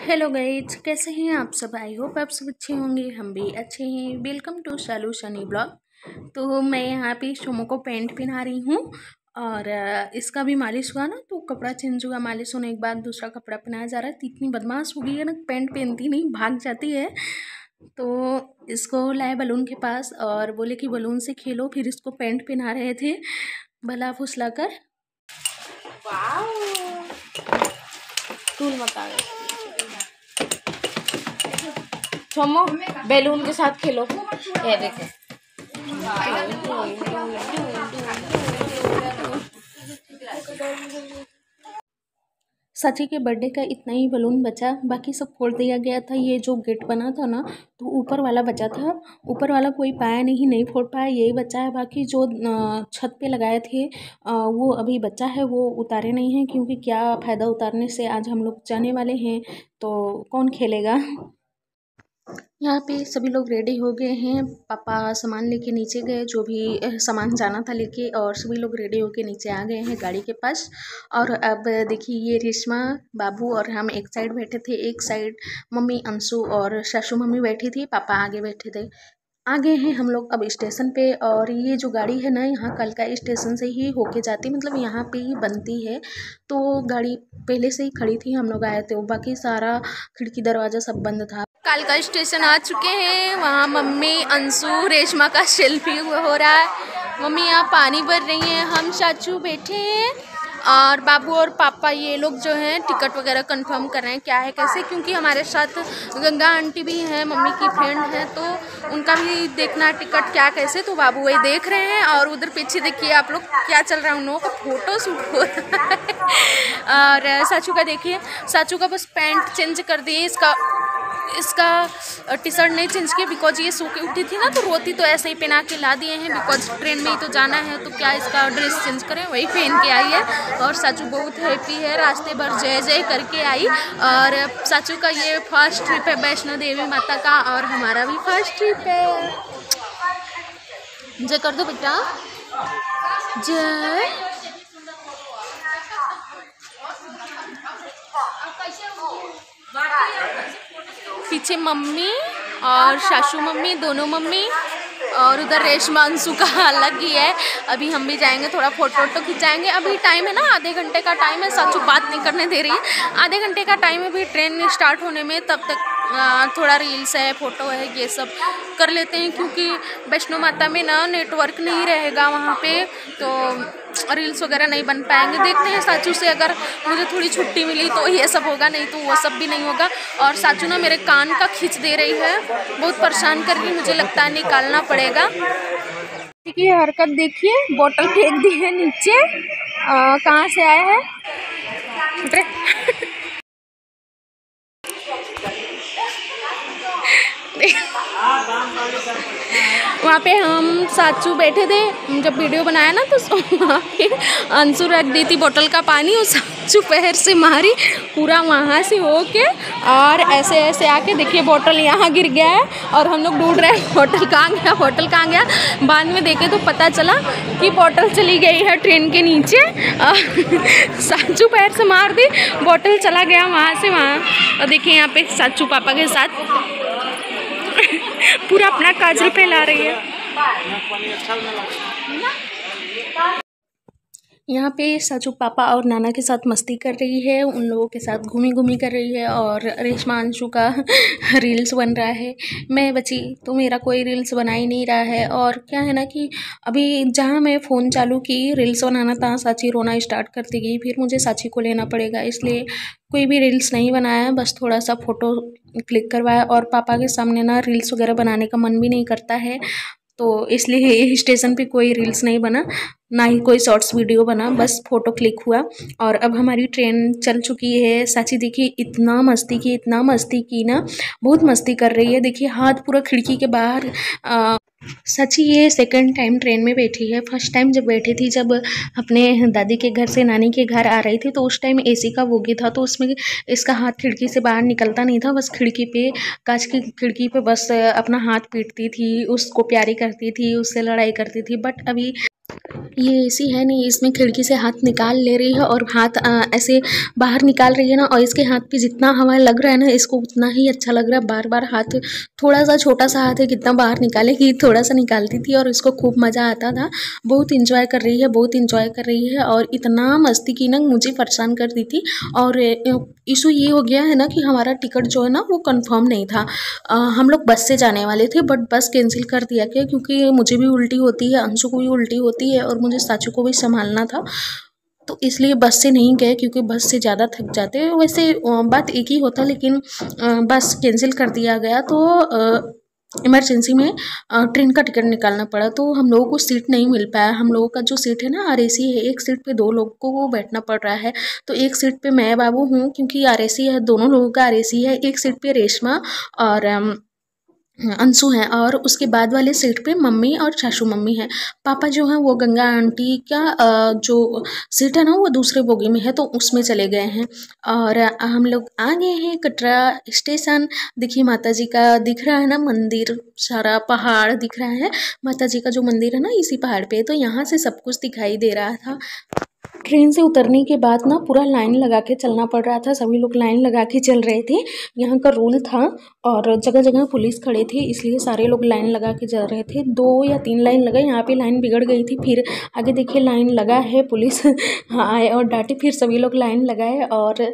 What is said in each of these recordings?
Hello guys, कैसे हैं आप सब। आई होप आप सब अच्छे होंगे, हम भी अच्छे हैं। Welcome to Shalu Shani blog. तो मैं यहाँ पे शोमो को पैंट पहना रही हूँ और इसका भी मालिश हुआ ना, तो कपड़ा चेंज हुआ। मालिश होने के बाद दूसरा कपड़ा पहनाया जा रहा है। तो इतनी बदमाश हो गई है ना, पैंट पहनती नहीं, भाग जाती है। तो इसको लाए बलून के पास और बोले कि बलून से खेलो, फिर इसको पैंट पहना रहे थे भला फुसला कर। छोमो बैलून के साथ खेलो। ये देखो, सची के बर्थडे का इतना ही बलून बचा, बाकी सब फोड़ दिया गया था। ये जो गेट बना था ना, तो ऊपर वाला बचा था। ऊपर वाला कोई पाया नहीं फोड़ पाया, यही बचा है। बाकी जो छत पे लगाए थे वो अभी बचा है, वो उतारे नहीं हैं, क्योंकि क्या फ़ायदा उतारने से। आज हम लोग जाने वाले हैं तो कौन खेलेगा। यहाँ पे सभी लोग रेडी हो गए हैं। पापा सामान लेके नीचे गए, जो भी सामान जाना था लेके, और सभी लोग रेडी होके नीचे आ गए हैं गाड़ी के पास। और अब देखिए, ये रेशमा, बाबू और हम एक साइड बैठे थे, एक साइड मम्मी अंशु और सासू मम्मी बैठी थी, पापा आगे बैठे थे। आ गए हैं हम लोग अब स्टेशन पे। और ये जो गाड़ी है ना, यहाँ कलका स्टेशन से ही होके जाती, मतलब यहाँ पे ही बनती है। तो गाड़ी पहले से ही खड़ी थी, हम लोग आए थे। बाकी सारा खिड़की दरवाज़ा सब बंद था। कालका स्टेशन आ चुके हैं। वहाँ मम्मी अंशु रेशमा का सेल्फी हो रहा है। मम्मी यहाँ पानी भर रही है, हम चाचू बैठे हैं और बाबू और पापा ये लोग जो हैं टिकट वगैरह कंफर्म कर रहे हैं क्या है कैसे, क्योंकि हमारे साथ गंगा आंटी भी हैं, मम्मी की फ्रेंड है, तो उनका भी देखना टिकट क्या कैसे। तो बाबू वही देख रहे हैं। और उधर पीछे देखिए आप लोग क्या चल रहा है, उन लोगों का फोटो शूट हो रहा है। और साचू का देखिए, साचू का बस पैंट चेंज कर दिए, इसका टी शर्ट नहीं चेंज किया, बिकॉज ये सो के उठी थी ना, तो रोती तो ऐसे ही पहना के ला दिए हैं, बिकॉज ट्रेन में ही तो जाना है, तो क्या इसका ड्रेस चेंज करें, वही पहन के आई है। और साचू बहुत हैप्पी है, रास्ते भर जय जय करके आई। और साचू का ये फर्स्ट ट्रिप है वैष्णो देवी माता का, और हमारा भी फर्स्ट ट्रिप है। जय कर दो बेटा, जय। पीछे मम्मी और सासू मम्मी, दोनों मम्मी, और उधर रेशमा अंशु का अलग ही है। अभी हम भी जाएंगे, थोड़ा फोटो खिंचाएंगे। अभी टाइम है ना, आधे घंटे का टाइम है। साचू बात नहीं करने दे रही है, आधे घंटे का टाइम है भी ट्रेन स्टार्ट होने में, तब तक थोड़ा रील्स है, फोटो है, ये सब कर लेते हैं, क्योंकि वैष्णो माता में ना नेटवर्क नहीं रहेगा वहाँ पे, तो रील्स वगैरह नहीं बन पाएंगे। देखते हैं साचू से, अगर मुझे थोड़ी छुट्टी मिली तो ये सब होगा, नहीं तो वो सब भी नहीं होगा। और साचू ना मेरे कान का खींच दे रही है, बहुत परेशान कर रही, मुझे लगता है निकालना पड़ेगा। देखिए हरकत, देखिए बोतल फेंक दी है नीचे। कहाँ से आया है वहाँ पे हम साचू बैठे थे, जब वीडियो बनाया ना, तो वहाँ पे अंशु रख दी थी बोतल का पानी, और साचू पैर से मारी, पूरा वहाँ से होके और ऐसे ऐसे आके देखिए बोतल यहाँ गिर गया है। और हम लोग ढूंढ रहे हैं बोतल कहाँ गया। बाद में देखे तो पता चला कि बोतल चली गई है ट्रेन के नीचे। साचू पैर से मार दी, बोतल चला गया वहाँ से वहाँ। और देखिए यहाँ पे साचू पापा के साथ पूरा अपना काजल फैला रही है। यहाँ पे साचू पापा और नाना के साथ मस्ती कर रही है, उन लोगों के साथ घूमी कर रही है। और रेशमा अंशु का रील्स बन रहा है। मैं बची तो मेरा कोई रील्स बना ही नहीं रहा है। और क्या है ना कि अभी जहाँ मैं फ़ोन चालू की रील्स बनाना, तहाँ साची रोना स्टार्ट करती गई। फिर मुझे साची को लेना पड़ेगा, इसलिए कोई भी रील्स नहीं बनाया, बस थोड़ा सा फ़ोटो क्लिक करवाया। और पापा के सामने ना रील्स वगैरह बनाने का मन भी नहीं करता है, तो इसलिए स्टेशन पे कोई रील्स नहीं बना, ना ही कोई शॉर्ट्स वीडियो बना, बस फ़ोटो क्लिक हुआ। और अब हमारी ट्रेन चल चुकी है। साची देखिए इतना मस्ती की ना, बहुत मस्ती कर रही है। देखिए हाथ पूरा खिड़की के बाहर। सची ये सेकंड टाइम ट्रेन में बैठी है। फर्स्ट टाइम जब बैठी थी, जब अपने दादी के घर से नानी के घर आ रही थी, तो उस टाइम एसी का बोगी था, तो उसमें इसका हाथ खिड़की से बाहर निकलता नहीं था, बस खिड़की पे, कांच की खिड़की पे बस अपना हाथ पीटती थी, उसको प्यारी करती थी, उससे लड़ाई करती थी। बट अभी ये एसी है नहीं, इसमें खिड़की से हाथ निकाल ले रही है और हाथ ऐसे बाहर निकाल रही है ना, और इसके हाथ पे जितना हवा लग रहा है ना इसको उतना ही अच्छा लग रहा है। बार बार हाथ, थोड़ा सा छोटा सा हाथ है, कितना बाहर निकालेगी, थोड़ा सा निकालती थी और इसको खूब मज़ा आता था। बहुत इंजॉय कर रही है, बहुत इंजॉय कर रही है और इतना मस्ती की ना, मुझे परेशान कर दी थी। और इशू ये हो गया है ना कि हमारा टिकट जो है ना वो कंफर्म नहीं था। हम लोग बस से जाने वाले थे बट बस कैंसिल कर दिया गया क्योंकि मुझे भी उल्टी होती है, अंशु को भी उल्टी होती है और मुझे साचू को भी संभालना था, तो इसलिए बस से नहीं गए क्योंकि बस से ज़्यादा थक जाते हैं। वैसे बात एक ही होता, लेकिन बस कैंसिल कर दिया गया तो इमरजेंसी में ट्रेन का टिकट निकालना पड़ा, तो हम लोगों को सीट नहीं मिल पाया। हम लोगों का जो सीट है ना आरएसी है, एक सीट पे दो लोगों को बैठना पड़ रहा है। तो एक सीट पे मैं बाबू हूँ क्योंकि आरएसी है, दोनों लोगों का आरएसी है। एक सीट पे रेशमा और अंशु हैं और उसके बाद वाले सीट पे मम्मी और चाचू मम्मी हैं। पापा जो हैं वो गंगा आंटी का जो सीट है ना वो दूसरे बोगी में है, तो उसमें चले गए हैं। और हम लोग आ गए हैं कटरा स्टेशन। देखिए माता जी का दिख रहा है ना मंदिर, सारा पहाड़ दिख रहा है। माता जी का जो मंदिर है ना इसी पहाड़ पे, तो यहाँ से सब कुछ दिखाई दे रहा था। ट्रेन से उतरने के बाद ना पूरा लाइन लगा के चलना पड़ रहा था, सभी लोग लाइन लगा के चल रहे थे, यहाँ का रूल था। और जगह जगह पुलिस खड़े थे इसलिए सारे लोग लाइन लगा के चल रहे थे। 2 या 3 लाइन लगा, यहाँ पे लाइन बिगड़ गई थी, फिर आगे देखिए लाइन लगा है, पुलिस हाँ आए और डांटे, फिर सभी लोग लाइन लगाए। और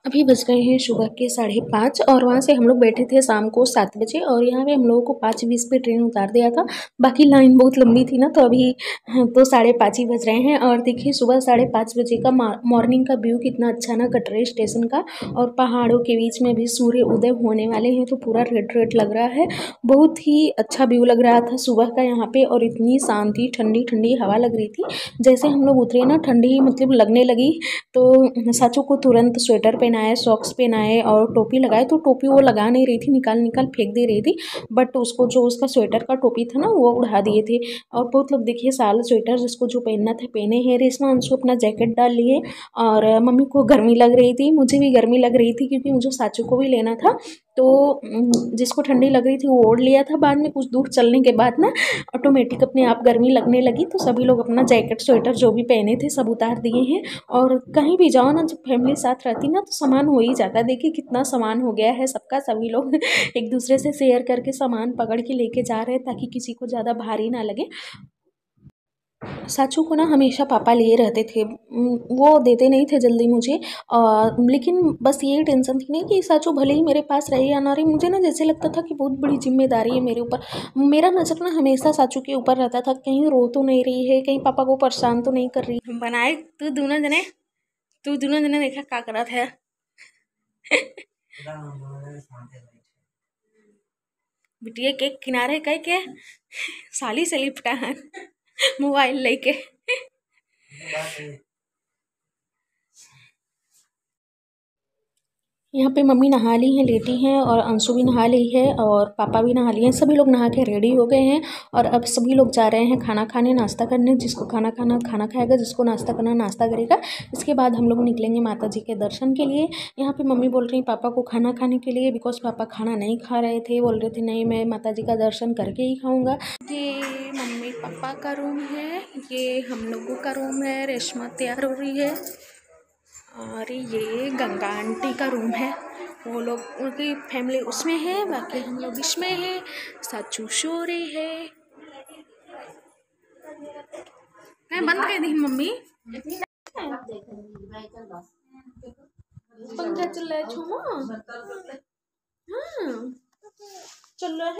अभी बज रहे हैं सुबह के 5:30 और वहाँ से हम लोग बैठे थे शाम को 7 बजे और यहाँ पे हम लोगों को 5:20 पे ट्रेन उतार दिया था। बाकी लाइन बहुत लंबी थी ना, तो अभी तो 5:30 ही बज रहे हैं। और देखिए सुबह 5:30 बजे का मॉर्निंग का व्यू कितना अच्छा ना कटरा स्टेशन का, और पहाड़ों के बीच में भी सूर्य उदय होने वाले हैं तो पूरा रेड रेड लग रहा है। बहुत ही अच्छा व्यू लग रहा था सुबह का यहाँ पे, और इतनी शांति ठंडी ठंडी हवा लग रही थी। जैसे हम लोग उतरे ना ठंडी मतलब लगने लगी, तो साचू को तुरंत स्वेटर पहनाए, सॉक्स पहनाए और टोपी लगाए, तो टोपी वो लगा नहीं रही थी, निकाल निकाल फेंक दे रही थी, बट उसको जो उसका स्वेटर का टोपी था ना वो उड़ा दिए थे। और बहुत लोग देखिए साल स्वेटर जिसको जो पहनना था पहने हैं। रेशमा अंशु अपना जैकेट डाल लिए और मम्मी को गर्मी लग रही थी, मुझे भी गर्मी लग रही थी क्योंकि मुझे साचू को भी लेना था, तो जिसको ठंडी लग रही थी वो ओढ़ लिया था। बाद में कुछ दूर चलने के बाद ना ऑटोमेटिक अपने आप गर्मी लगने लगी, तो सभी लोग अपना जैकेट स्वेटर जो भी पहने थे सब उतार दिए हैं। और कहीं भी जाओ ना, जब फैमिली साथ रहती ना तो सामान हो ही जाता है। देखिए कितना सामान हो गया है सबका, सभी लोग एक दूसरे से शेयर करके सामान पकड़ के लेके जा रहे हैं ताकि किसी को ज़्यादा भारी ना लगे। साचू को ना हमेशा पापा लिए रहते थे, वो देते नहीं थे जल्दी मुझे। लेकिन बस यही टेंशन थी ना कि साचू भले ही मेरे पास रहे या ना रहे, मुझे ना जैसे लगता था कि बहुत बड़ी जिम्मेदारी है मेरे ऊपर। मेरा नज़र ना हमेशा साचू के ऊपर रहता था, कहीं रो तो नहीं रही है, कहीं पापा को परेशान तो नहीं कर रही है। बनाए तू दोनों जने देखा क्या करा था बिटिया के किनारे कह के साली से लिपटा है मोबाइल लेके। यहाँ पे मम्मी नहा ली हैं, लेटी हैं, और अंशु भी नहा ली है और पापा भी नहा लिए हैं। सभी लोग नहा के रेडी हो गए हैं और अब सभी लोग जा रहे हैं खाना खाने, नाश्ता करने। जिसको खाना खाना खाना खाएगा, जिसको नाश्ता करना नाश्ता करेगा। इसके बाद हम लोग निकलेंगे माता जी के दर्शन के लिए। यहाँ पे मम्मी बोल रही पापा को खाना खाने के लिए, बिकॉज पापा खाना नहीं खा रहे थे, बोल रहे थे नहीं मैं माता जी का दर्शन करके ही खाऊँगा। ये मम्मी पापा का रूम है, ये हम लोगों का रूम है। रेशमा तैयार हो रही है और ये गंगा आंटी का रूम है। वो लोग उनकी फैमिली उसमें है, बाकी हम लोग इसमें है। साचू सो रही है। मैं बंद कर दी मम्मी, पंखा चल रहा है छुमा। हाँ चल रहा है।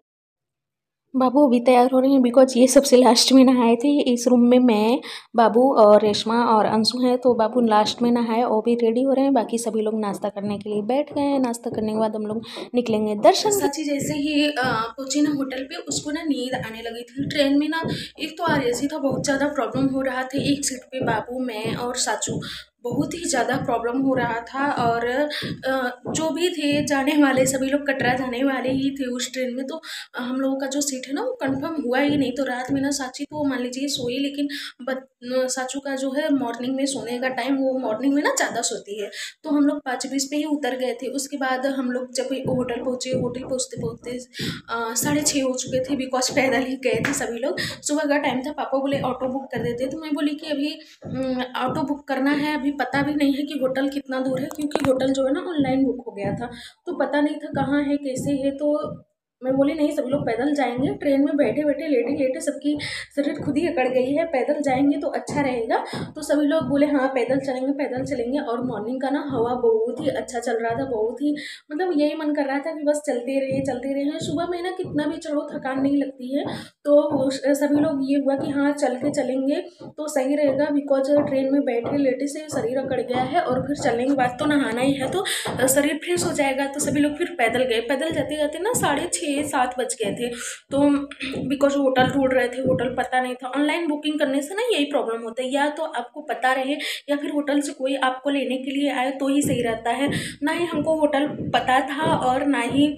बाबू अभी तैयार हो रहे हैं बिकॉज ये सबसे लास्ट में नहाए थे। इस रूम में मैं, बाबू और रेशमा और अंशु हैं, तो बाबू लास्ट में नहाए और भी रेडी हो रहे हैं। बाकी सभी लोग नाश्ता करने के लिए बैठ गए हैं। नाश्ता करने के बाद हम लोग निकलेंगे दर्शन। सच्ची जैसे ही पहुंची ना होटल पे, उसको ना नींद आने लगी थी ट्रेन में ना। एक तो आरएसी था, बहुत ज़्यादा प्रॉब्लम हो रहा था। एक सीट पे बाबू, मैं और साचू, बहुत ही ज़्यादा प्रॉब्लम हो रहा था। और जो भी थे जाने वाले सभी लोग कटरा जाने वाले ही थे उस ट्रेन में। तो हम लोगों का जो सीट है ना वो कंफर्म हुआ ही नहीं। तो रात में ना साची तो मान लीजिए सोई, लेकिन साचू का जो है मॉर्निंग में सोने का टाइम, वो मॉर्निंग में ना ज़्यादा सोती है। तो हम लोग 5:20 पे ही उतर गए थे। उसके बाद हम लोग जब होटल पहुँचे, होटल पहुँचते पहुँचते 6:30 हो चुके थे, बिकॉज पैदल ही गए थे सभी लोग। सुबह का टाइम था। पापा बोले ऑटो बुक कर देते। तो मैं बोली कि अभी ऑटो बुक करना है, अभी पता भी नहीं है कि होटल कितना दूर है, क्योंकि होटल जो है ना ऑनलाइन बुक हो गया था। तो पता नहीं था कहाँ है कैसे है। तो मैं बोली नहीं, सभी लोग पैदल जाएंगे। ट्रेन में बैठे बैठे लेटे लेटे सबकी शरीर खुद ही अकड़ गई है, पैदल जाएंगे तो अच्छा रहेगा। तो सभी लोग बोले हाँ पैदल चलेंगे पैदल चलेंगे। और मॉर्निंग का ना हवा बहुत ही अच्छा चल रहा था, बहुत ही मतलब यही मन कर रहा था कि बस चलते रहे चलते रहे। सुबह में ना कितना भी चढ़ो थकान नहीं लगती है। तो सभी लोग ये हुआ कि हाँ चल के चलेंगे तो सही रहेगा, बिकॉज ट्रेन में बैठे लेटे से शरीर अकड़ गया है। और फिर चलने के बाद तो नहाना ही है, तो शरीर फ्रेश हो जाएगा। तो सभी लोग फिर पैदल गए। पैदल जाते जाते ना 6:30-7 बज गए थे। तो बिकॉज होटल ढूंढ रहे थे, होटल पता नहीं था। ऑनलाइन बुकिंग करने से ना यही प्रॉब्लम होता है, या तो आपको पता रहे या फिर होटल से कोई आपको लेने के लिए आए तो ही सही रहता है। ना ही हमको होटल पता था और ना ही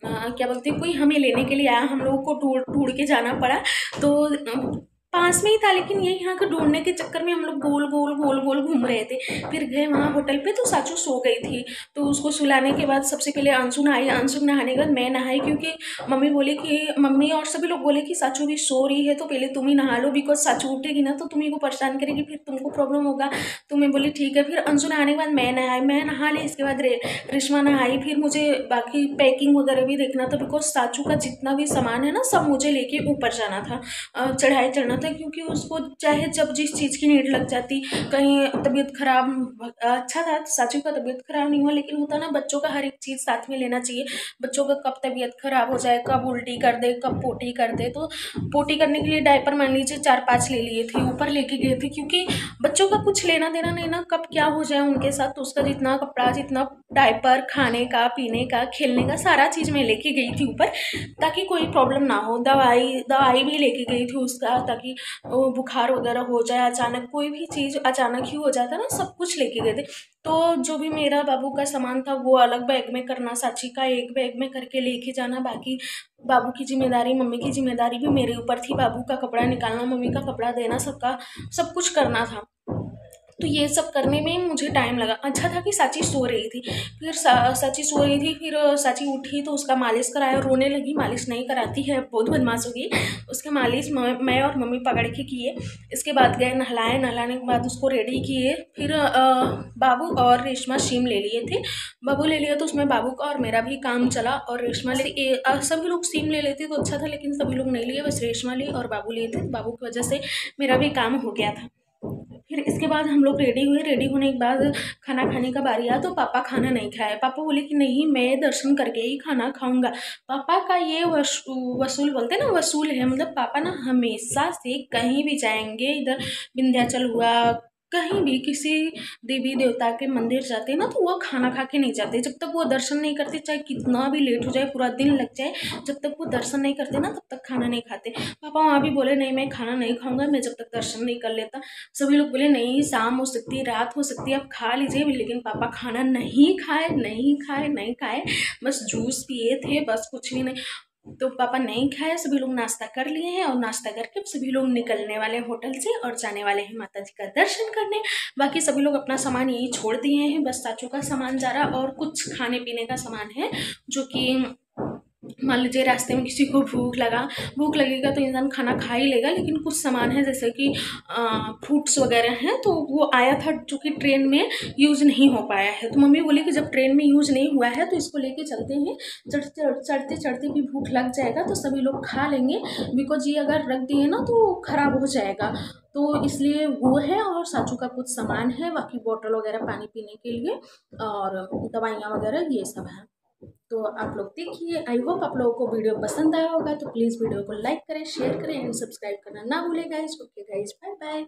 क्या बोलते हैं कोई हमें लेने के लिए आया। हम लोगों को ढूंढ ढूंढ के जाना पड़ा। तो पास में ही था, लेकिन ये यहाँ को ढूंढने के चक्कर में हम लोग गोल गोल गोल गोल घूम रहे थे। फिर गए वहाँ होटल पे, तो साचू सो गई थी। तो उसको सुलाने के बाद सबसे पहले अंशु नहाई। अंशु नहाने के बाद मैं नहाई, क्योंकि मम्मी बोली कि मम्मी और सभी लोग बोले कि साचू भी सो रही है तो पहले तुम ही नहा लो, बिकॉज साचू उठेगी ना तो तुम्ही को परेशान करेगी, फिर तुमको प्रॉब्लम होगा। तो मैं बोली ठीक है। फिर अंशु नहाने के बाद मैं नहाई, मैं नहा ली। इसके बाद रेशमा नहाई। फिर मुझे बाकी पैकिंग वगैरह भी देखना था, बिकॉज साचू का जितना भी सामान है ना सब मुझे लेके ऊपर जाना था, चढ़ाई चढ़ना था। क्योंकि उसको चाहे जब जिस चीज़ की नीड लग जाती, कहीं तबीयत खराब, अच्छा था साचू का तबीयत खराब नहीं हुआ, लेकिन होता ना बच्चों का हर एक चीज़ साथ में लेना चाहिए। बच्चों का कब तबीयत खराब हो जाए, कब उल्टी कर दे, कब पोटी कर दे। तो पोटी करने के लिए डायपर मान लीजिए 4-5 ले लिए थे, ऊपर लेके गए थे, क्योंकि बच्चों का कुछ लेना देना नहीं ना, कब क्या हो जाए उनके साथ। तो उसका जितना कपड़ा, जितना डायपर, खाने का, पीने का, खेलने का, सारा चीज़ मैं लेके गई थी ऊपर, ताकि कोई प्रॉब्लम ना हो। दवाई दवाई भी लेके गई थी उसका, ताकि बुखार वगैरह हो जाए अचानक, कोई भी चीज़ अचानक ही हो जाता ना, सब कुछ लेके गए थे। तो जो भी मेरा बाबू का सामान था वो अलग बैग में करना, साची का एक बैग में करके लेके जाना। बाकी बाबू की जिम्मेदारी, मम्मी की जिम्मेदारी भी मेरे ऊपर थी। बाबू का कपड़ा निकालना, मम्मी का कपड़ा देना, सबका सब कुछ करना था। तो ये सब करने में मुझे टाइम लगा। अच्छा था कि साची सो रही थी। फिर साची सो रही थी, फिर साची उठी तो उसका मालिश कराया। रोने लगी, मालिश नहीं कराती है, बहुत बदमाश होगी। उसके मालिश मैं और मम्मी पकड़ के किए। इसके बाद गए नहलाए, नहलाने के बाद उसको रेडी किए। फिर बाबू और रेशमा सिम ले लिए थे। बाबू ले लिया तो उसमें बाबू का और मेरा भी काम चला। और रेशमा सभी लोग सिम ले लेते तो अच्छा था, लेकिन सभी लोग नहीं लिए, बस रेशमा ली और बाबू लिए थे। बाबू की वजह से मेरा भी काम हो गया था। फिर इसके बाद हम लोग रेडी हुए। रेडी होने के बाद खाना खाने का बारी आया, तो पापा खाना नहीं खाए। पापा बोले कि नहीं, मैं दर्शन करके ही खाना खाऊंगा। पापा का ये वसूल बोलते हैं ना, वसूल है। मतलब पापा ना हमेशा से कहीं भी जाएंगे, इधर विंध्याचल हुआ, कहीं भी किसी देवी देवता के मंदिर जाते हैं ना, तो वो खाना खा के नहीं जाते। जब तक वो दर्शन नहीं करते, चाहे कितना भी लेट हो जाए, पूरा दिन लग जाए, जब तक वो दर्शन नहीं करते ना, तब तक खाना नहीं खाते। पापा वहाँ भी बोले नहीं, मैं खाना नहीं खाऊंगा, मैं जब तक दर्शन नहीं कर लेता। सभी लोग बोले नहीं, शाम हो सकती है, रात हो सकती है, आप खा लीजिए। लेकिन पापा खाना नहीं खाए, नहीं खाए, नहीं खाए, बस जूस पिए थे, बस कुछ भी नहीं। तो पापा नहीं खाए। सभी लोग नाश्ता कर लिए हैं, और नाश्ता करके सभी लोग निकलने वाले हैं होटल से और जाने वाले हैं माता जी का दर्शन करने। बाकी सभी लोग अपना सामान यही छोड़ दिए हैं, बस साचू का सामान जा रहा और कुछ खाने पीने का सामान है, जो कि मान लीजिए रास्ते में किसी को भूख लगेगा तो इंसान खाना खा ही लेगा। लेकिन कुछ सामान है जैसे कि फ्रूट्स वगैरह हैं, तो वो आया था जो कि ट्रेन में यूज़ नहीं हो पाया है। तो मम्मी बोली कि जब ट्रेन में यूज़ नहीं हुआ है तो इसको लेके चलते हैं, चढ़ते चढ़ते भी भूख लग जाएगा तो सभी लोग खा लेंगे, बिकॉज ये अगर रख दिए ना तो ख़राब हो जाएगा। तो इसलिए वो है, और साचू का कुछ सामान है, बाकी बोतल वगैरह पानी पीने के लिए और दवाइयाँ वगैरह ये सब है। तो आप लोग देखिए। आई होप आप लोगों को वीडियो पसंद आया होगा, तो प्लीज़ वीडियो को लाइक करें, शेयर करें एंड सब्सक्राइब करना ना भूलें guys. Okay guys, bye bye.